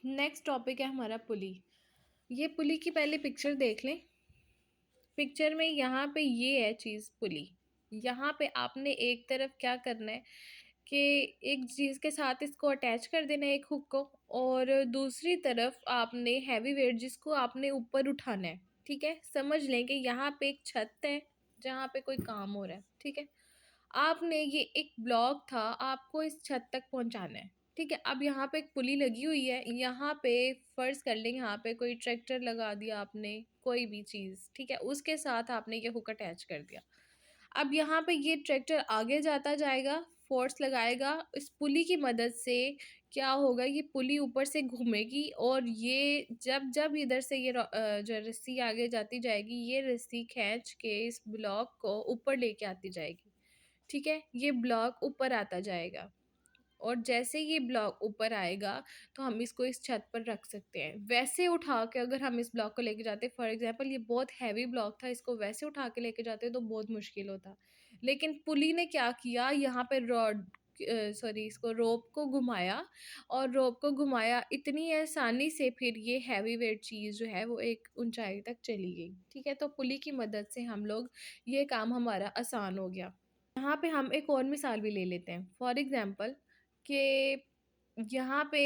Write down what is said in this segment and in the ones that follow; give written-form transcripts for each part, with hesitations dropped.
Next topic है हमारा पुली। ये पुली की पहले पिक्चर देख लें। पिक्चर में यहाँ पे ये है चीज़ पुली। यहाँ पे आपने एक तरफ क्या करना है कि एक चीज़ के साथ इसको अटैच कर देना है, एक हुक को, और दूसरी तरफ आपने हैवी वेट जिसको आपने ऊपर उठाना है। ठीक है, समझ लें कि यहाँ पे एक छत है जहाँ पे कोई काम हो रहा है। ठीक है, आपने ये एक ब्लॉक था, आपको इस छत तक पहुंचाना है। ठीक है, अब यहाँ पे एक पुली लगी हुई है। यहाँ पे फर्ज कर लेंगे, यहाँ पे कोई ट्रैक्टर लगा दिया आपने, कोई भी चीज़। ठीक है, उसके साथ आपने ये हुक अटैच कर दिया। अब यहाँ पे ये ट्रैक्टर आगे जाता जाएगा, फोर्स लगाएगा इस पुली की मदद से। क्या होगा, ये पुली ऊपर से घूमेगी और ये जब जब इधर से ये जो रस्सी आगे जाती जाएगी, ये रस्सी खींच के इस ब्लॉक को ऊपर लेके आती जाएगी। ठीक है, ये ब्लॉक ऊपर आता जाएगा और जैसे ये ब्लॉक ऊपर आएगा तो हम इसको इस छत पर रख सकते हैं। वैसे उठा के अगर हम इस ब्लॉक को लेके जाते, फॉर एग्जांपल ये बहुत हैवी ब्लॉक था, इसको वैसे उठा के लेके जाते तो बहुत मुश्किल होता। लेकिन पुली ने क्या किया, यहाँ पे रॉड सॉरी इसको रोप को घुमाया, और रोप को घुमाया इतनी आसानी से, फिर ये हैवी वेट चीज़ जो है वो एक ऊंचाई तक चली गई। ठीक है, तो पुली की मदद से हम लोग, ये काम हमारा आसान हो गया। यहाँ पे हम एक और मिसाल भी ले लेते हैं। फॉर एग्जांपल कि यहाँ पे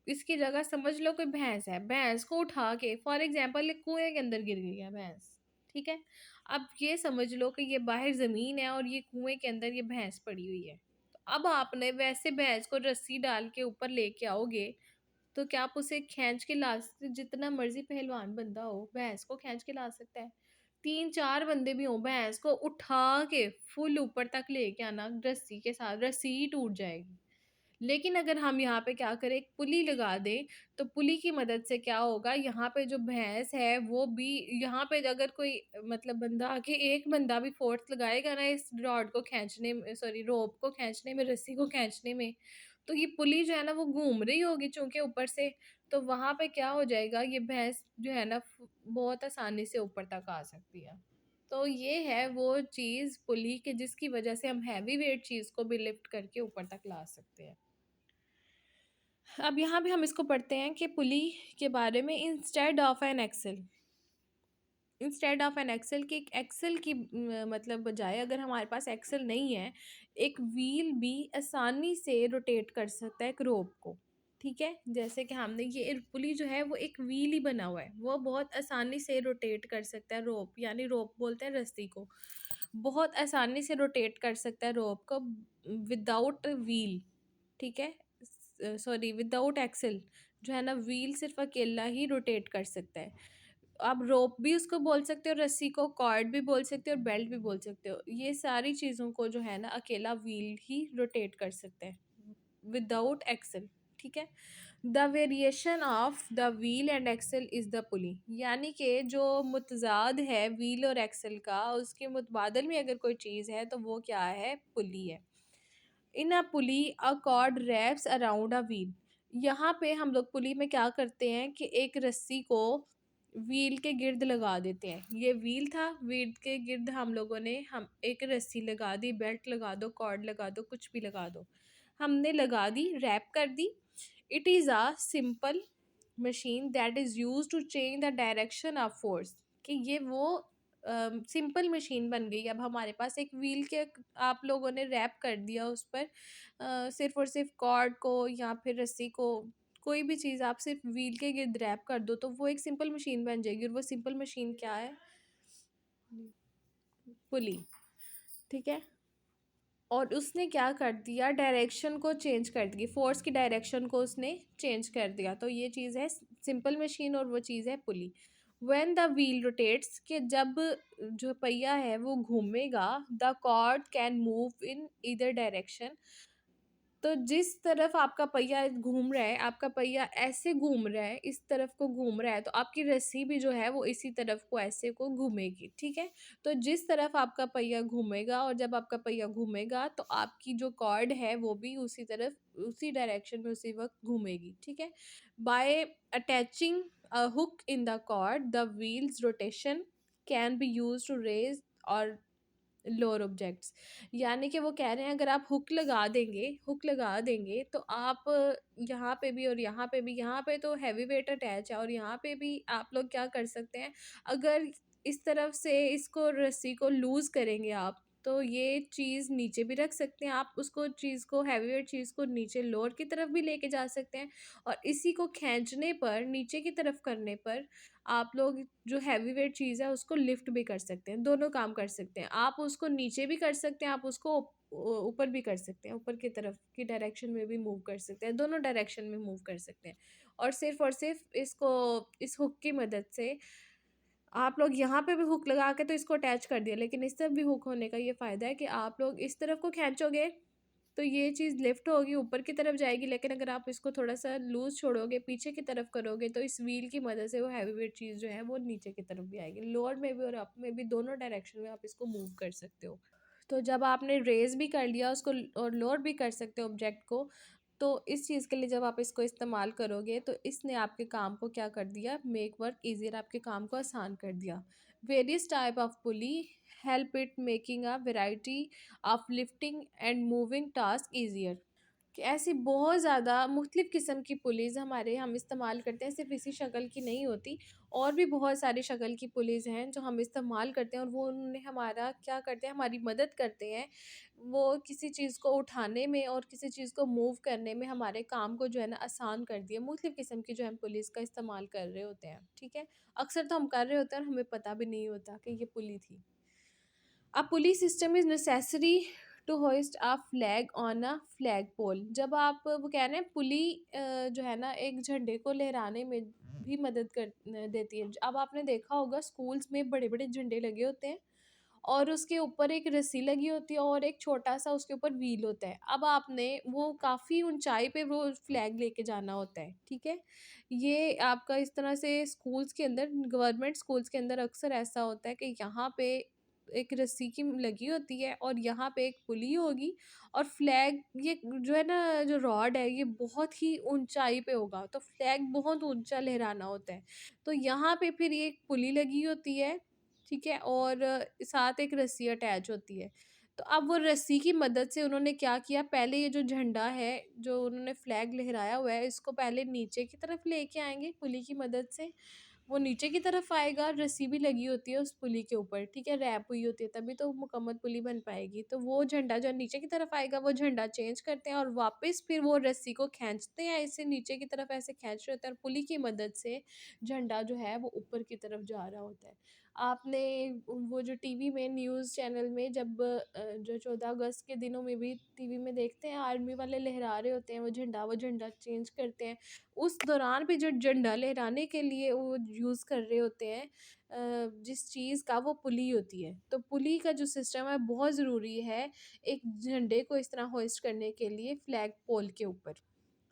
इसकी जगह समझ लो कोई भैंस है, भैंस को उठा के फॉर एग्जांपल एक कुएं के अंदर गिर गई है भैंस। ठीक है, अब ये समझ लो कि ये बाहर ज़मीन है और ये कुएं के अंदर ये भैंस पड़ी हुई है। तो अब आपने वैसे भैंस को रस्सी डाल के ऊपर लेके आओगे तो क्या आप उसे खींच के ला सकते? जितना मर्जी पहलवान बंदा हो, भैंस को खींच के ला सकता है? 3-4 बंदे भी हों, भैंस को उठा के फुल ऊपर तक लेके आना रस्सी के साथ, रस्सी ही टूट जाएगी। लेकिन अगर हम यहाँ पे क्या करें, एक पुली लगा दें, तो पुली की मदद से क्या होगा, यहाँ पे जो भैंस है वो भी, यहाँ पे अगर कोई मतलब बंदा आके, एक बंदा भी फोर्स लगाएगा ना इस रॉड को खींचने में, सॉरी रोप को खींचने में, रस्सी को खींचने में, तो ये पुली जो है ना वो घूम रही होगी चूंकि ऊपर से। तो वहां पे क्या हो जाएगा, ये भैंस जो है ना बहुत आसानी से ऊपर तक आ सकती है। तो ये है वो चीज़ पुली के, जिसकी वजह से हम हैवी वेट चीज़ को भी लिफ्ट करके ऊपर तक ला सकते हैं। अब यहाँ पे हम इसको पढ़ते हैं कि पुली के बारे में, इंस्टेड ऑफ एन एक्सेल की, एक एक्सेल की मतलब बजाय, अगर हमारे पास एक्सेल नहीं है, एक व्हील भी आसानी से रोटेट कर सकता है एक रोप को। ठीक है, जैसे कि हमने ये पुली जो है वो एक व्हील ही बना हुआ है, वो बहुत आसानी से रोटेट कर सकता है रोप, यानी रोप बोलते हैं रस्सी को, बहुत आसानी से रोटेट कर सकता है रोप को विदाउट व्हील। ठीक है, सॉरी विदाउट एक्सेल, जो है ना व्हील सिर्फ अकेला ही रोटेट कर सकता है। आप रोप भी उसको बोल सकते हो, रस्सी को कॉर्ड भी बोल सकते हो और बेल्ट भी बोल सकते हो। ये सारी चीज़ों को जो है ना अकेला व्हील ही रोटेट कर सकते हैं विदाउट एक्सेल। ठीक है, the variation of the wheel and axle is the pulley, यानी कि जो मुतजाद है व्हील और एक्सेल का, उसके मुतबादल में अगर कोई चीज़ है तो वो क्या है, पुली है। In a pulley a cord wraps around a wheel, यहाँ पे हम लोग पुली में क्या करते हैं कि एक रस्सी को व्हील के गिर्द लगा देते हैं। ये व्हील था, व्हील के गिर्द हम लोगों ने हम एक रस्सी लगा दी, बेल्ट लगा दो, कॉर्ड लगा दो, कुछ भी लगा दो, हमने लगा दी, रैप कर दी। It is a simple machine that is use to change the direction of force, कि ये वो सिंपल मशीन बन गई। अब हमारे पास एक व्हील के, आप लोगों ने रैप कर दिया उस पर सिर्फ और सिर्फ कॉर्ड को या फिर रस्सी को, कोई भी चीज़ आप सिर्फ व्हील के गिर्द रैप कर दो तो वो एक सिंपल मशीन बन जाएगी। और वो सिंपल मशीन क्या है, पुली। ठीक है, और उसने क्या कर दिया, डायरेक्शन को चेंज कर दी, फोर्स की डायरेक्शन को उसने चेंज कर दिया। तो ये चीज़ है सिंपल मशीन और वो चीज़ है pulley. When the wheel rotates, कि जब जो पहिया है वो घूमेगा, the cord can move in either direction, तो जिस तरफ आपका पहिया घूम रहा है, आपका पहिया ऐसे घूम रहा है, इस तरफ को घूम रहा है, तो आपकी रस्सी भी जो है वो इसी तरफ को ऐसे को घूमेगी। ठीक है, तो जिस तरफ आपका पहिया घूमेगा, और जब आपका पहिया घूमेगा तो आपकी जो कॉर्ड है वो भी उसी तरफ, उसी डायरेक्शन में उसी वक्त घूमेगी। ठीक है, by attaching a hook in the cord, the wheels rotation can be use to raise or lower objects. यानी कि वो कह रहे हैं अगर आप हुक लगा देंगे तो आप यहाँ पे भी और यहाँ पे भी, यहाँ पे तो हैवी वेट अटैच है और यहाँ पे भी आप लोग क्या कर सकते हैं, अगर इस तरफ से इसको रस्सी को लूज़ करेंगे आप, तो ये चीज़ नीचे भी रख सकते हैं आप, उसको चीज़ को हैवी वेट चीज़ को नीचे लोअर की तरफ भी लेके जा सकते हैं और इसी को खींचने पर नीचे की तरफ करने पर आप लोग जो हैवी वेट चीज़ है उसको लिफ्ट भी कर सकते हैं, दोनों काम कर सकते हैं। आप उसको नीचे भी कर सकते हैं, आप उसको ऊपर भी कर सकते हैं, ऊपर की तरफ की डायरेक्शन में भी मूव कर सकते हैं, दोनों डायरेक्शन में मूव कर सकते हैं। और सिर्फ इसको इस हुक की मदद से आप लोग यहाँ पे भी हुक लगा के तो इसको अटैच कर दिया, लेकिन इस तरफ भी हुक होने का ये फ़ायदा है कि आप लोग इस तरफ को खींचोगे तो ये चीज़ लिफ्ट होगी, ऊपर की तरफ जाएगी, लेकिन अगर आप इसको थोड़ा-सा लूज़ छोड़ोगे, पीछे की तरफ करोगे, तो इस व्हील की मदद से वो हैवी वेट चीज़ जो है वो नीचे की तरफ भी आएगी। लोअर में भी और अप में भी, दोनों डायरेक्शन में आप इसको मूव कर सकते हो। तो जब आपने रेज़ भी कर लिया उसको और लोअर भी कर सकते हो ऑब्जेक्ट को, तो इस चीज़ के लिए जब आप इसको इस्तेमाल करोगे तो इसने आपके काम को क्या कर दिया, मेक वर्क ईज़ियर, आपके काम को आसान कर दिया। Various type of pulley help it making a variety of lifting and moving task easier. कि ऐसी बहुत ज़्यादा मुख्तलिफ़ किस्म की पुलीज़ हमारे हम इस्तेमाल करते हैं, सिर्फ़ इसी शक्ल की नहीं होती, और भी बहुत सारी शक्ल की पुलीज़ हैं जो हम इस्तेमाल करते हैं और वो उन्हें हमारा क्या करते हैं, हमारी मदद करते हैं। वो किसी चीज़ को उठाने में और किसी चीज़ को मूव करने में हमारे काम को जो है ना आसान कर दिया। मुख्तलिफ़ किस्म की जो हम पुलीज़ का इस्तेमाल कर रहे होते हैं, ठीक है? अक्सर तो हम कर रहे होते हैं और हमें पता भी नहीं होता कि ये पुली थी। A pulley system is necessary to hoist a flag on a flag pole. जब आप वो कह रहे हैं पुली जो है ना एक झंडे को लहराने में भी मदद कर देती है। अब आपने देखा होगा स्कूल्स में बड़े-बड़े झंडे लगे होते हैं और उसके ऊपर एक रस्सी लगी होती है और एक छोटा-सा उसके ऊपर व्हील होता है। अब आपने वो काफ़ी ऊँचाई पे वो फ्लैग लेके जाना होता है, ठीक है? ये आपका इस तरह से स्कूल्स के अंदर, गवर्नमेंट स्कूल्स के अंदर अक्सर ऐसा होता है कि यहाँ पे एक रस्सी की लगी होती है और यहाँ पे एक पुली होगी और फ्लैग ये जो है ना जो रॉड है ये बहुत ही ऊंचाई पे होगा, तो फ्लैग बहुत ऊंचा लहराना होता है। तो यहाँ पे फिर ये एक पुली लगी होती है, ठीक है, और साथ एक रस्सी अटैच होती है। तो अब वो रस्सी की मदद से उन्होंने क्या किया, पहले ये जो झंडा है जो उन्होंने फ्लैग लहराया हुआ है इसको पहले नीचे की तरफ लेके आएंगे पुली की मदद से। वो नीचे की तरफ आएगा, रस्सी भी लगी होती है उस पुली के ऊपर, ठीक है, रैप हुई होती है, तभी तो मुकम्मल पुली बन पाएगी। तो वो झंडा जो नीचे की तरफ आएगा वो झंडा चेंज करते हैं और वापस फिर वो रस्सी को खींचते हैं, ऐसे नीचे की तरफ ऐसे खींच रहे होते हैं और पुली की मदद से झंडा जो है वो ऊपर की तरफ जा रहा होता है। आपने वो जो टीवी में न्यूज़ चैनल में जब जो 14 अगस्त के दिनों में भी टीवी में देखते हैं आर्मी वाले लहरा रहे होते हैं वो झंडा चेंज करते हैं। उस दौरान भी जो झंडा लहराने के लिए वो यूज़ कर रहे होते हैं जिस चीज़ का, वो पुली होती है। तो पुली का जो सिस्टम है बहुत ज़रूरी है एक झंडे को इस तरह होइस्ट करने के लिए फ्लैग पोल के ऊपर,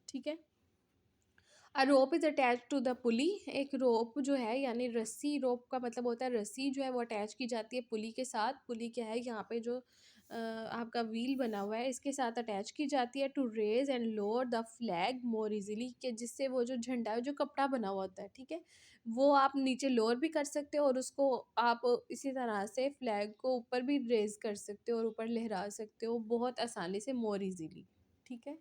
ठीक है। A rope is attach to the pulley. एक रोप जो है यानी रस्सी, रोप का मतलब होता है रस्सी जो है वो अटैच की जाती है पुली के साथ। पुली क्या है, यहाँ पे जो आपका व्हील बना हुआ है इसके साथ अटैच की जाती है to raise and lower the flag more easily, के जिससे वो जो झंडा है जो कपड़ा बना हुआ होता है, ठीक है, वो आप नीचे लोअर भी कर सकते हो और उसको आप इसी तरह से फ्लैग को ऊपर भी रेज कर सकते हो और ऊपर लहरा सकते हो बहुत आसानी से, मोर इजीली, ठीक है।